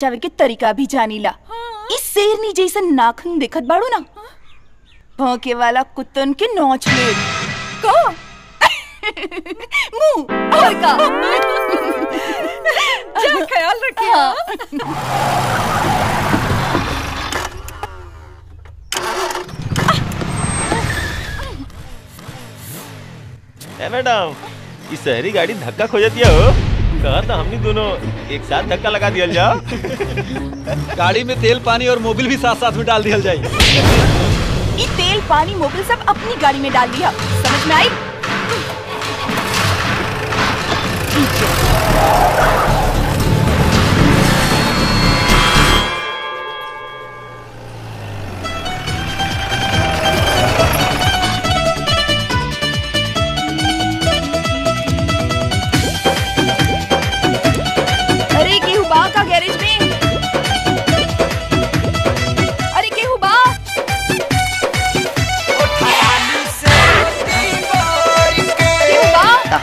चावे के तरीका भी जानीला। इस शेरनी जैसन नाखून देखत बाड़ू ना, भौंके वाला कुत्तन के नोच ले को मुंह और का जा ख्याल रखिए। मैडम, इस शहरी गाड़ी धक्का खोजती हो, कहा था हमनी दोनों एक साथ धक्का लगा दिया जाओ। गाड़ी में तेल पानी और मोबिल भी साथ साथ में डाल दिया जाए। ये तेल पानी मोबिल सब अपनी गाड़ी में डाल दिया, समझ में आई?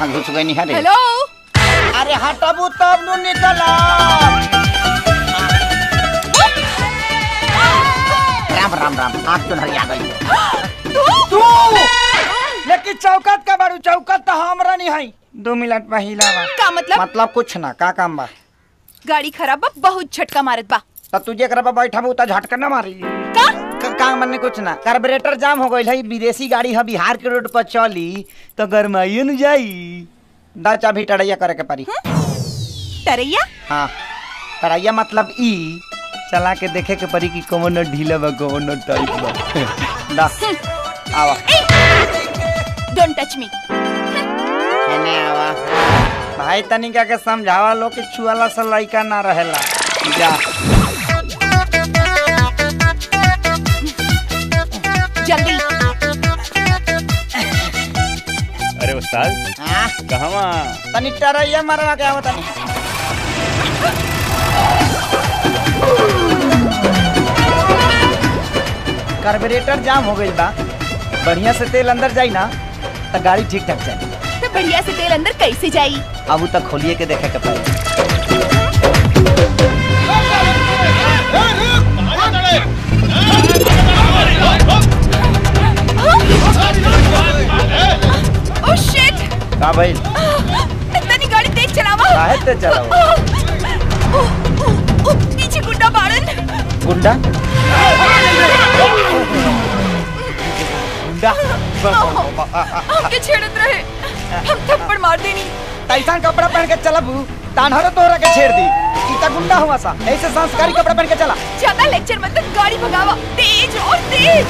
घुस गई नहीं है। हेलो, अरे हटबू तब नु निकला। राम राम राम, आँख तो नरिया गई। तू लेकिन चौकत का बारू, चौकत तो हमरा नहीं है। 2 मिनट पहिला बा। का मतलब? मतलब कुछ ना, का काम बा? गाड़ी खराब बा, बहुत झटका मारत बा। तो तुझे करबा बैठा बा उता झटका ना मारी। का मन कुछ ना, कार्बोरेटर जाम हो गई है। विदेशी गाड़ी है, बिहार के रोड पर चली तो गरमाइए न जाई। दा चाबी टरैया करे के पड़ी। टरैया? हाँ, टरैया मतलब ई चला के देखे के पड़ी कि कौन ढीला बा कौन टाइट बा। दा आवा, डोंट टच मी। एने आवा भाई, तनिका के समझावा लो कि छुआला से लइका ना रहेला। जा जल्दी। अरे उस्ताद, कहवा? तनी टरैया मारवा के आवा तनी। कार्बोरेटर जाम हो गई बा, बढ़िया से तेल अंदर जाई ना तो गाड़ी ठीक ठाक चली। तो बढ़िया से तेल अंदर कैसे जाई? अब तक खोलिए के देखे के पड़ी। Oh shit! का भाई? इतनी गाड़ी तेज चलावा। काहे तेज चलावा? पीछे गुंडा बाड़न। गुंडा? गुंडा? हमके छेड़त रहे, हम थप्पड़ मार देनी। तैसान कपड़ा पहन के चलबू तानहरो तोहरा के छेड़ दी। इता गुंडा हुआ सा, ऐसे संस्कारी कपड़ा पहन के चला। ज्यादा लेक्चर मत, गाड़ी भगावा। तेज और तेज।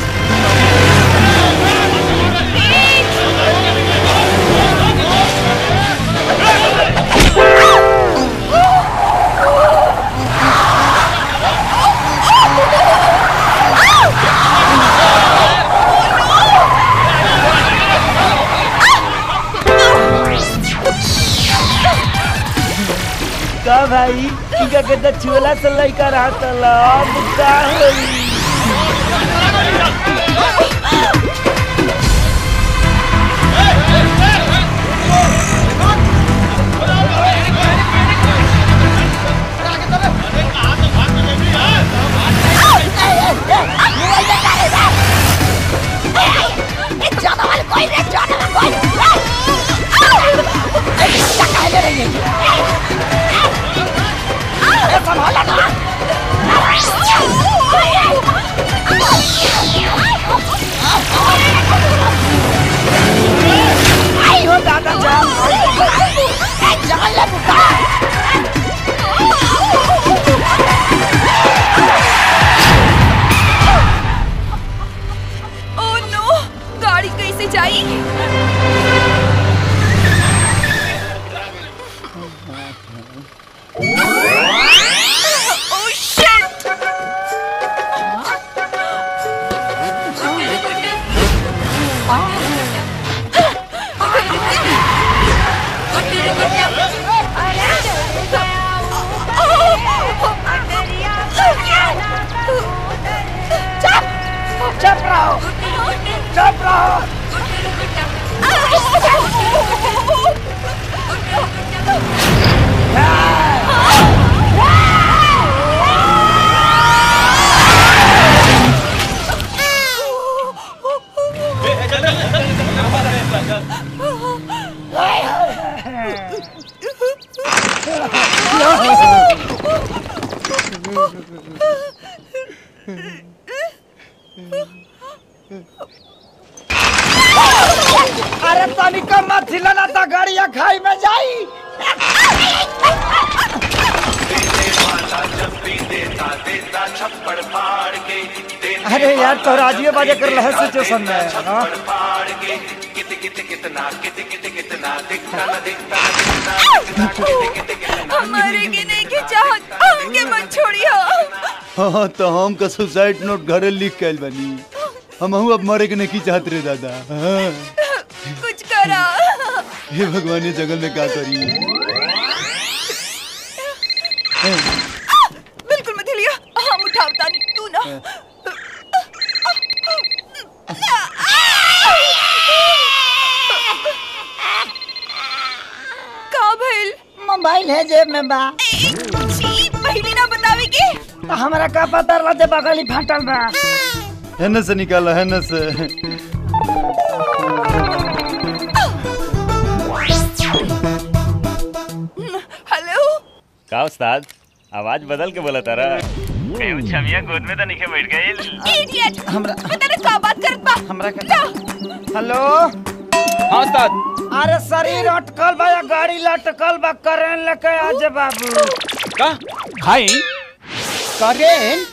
का भाई, इनका के छुएला से लइका रहा तलब का होई। संभाला ना। अरे यार तो राजियो बाजे कर रहा है सिचुएशन में हाँ? हमारे के नहीं की चाहत हमके मत छोड़ियो। हाँ तो हम का सुसाइड नोट घरे लिख के बनी हम अब मरे के नहीं चाहत रे दादा। हाँ। कुछ करा। हे भगवान ये जंगल में क्या करी। बिल्कुल मत हिलिया, हम उठावता नहीं तू ना। का भइल? मोबाइल है जेब में बा। छी, पहली ना बतावे के। तो हमरा का पता रहा जे बगली फाटल बा। है न से निकाला है न से। हेलो का उस्ताद आवाज बदल के बोला तारा कहीं छमिया गोद में तो नीचे बैठ गई। इडियट, पता नहीं का बात करत बा। हमरा का हेलो हाँ उस्ताद। अरे शरीर अटकल बा या गाड़ी लटकल बा करें लेके आजे बाबू। का खाई करें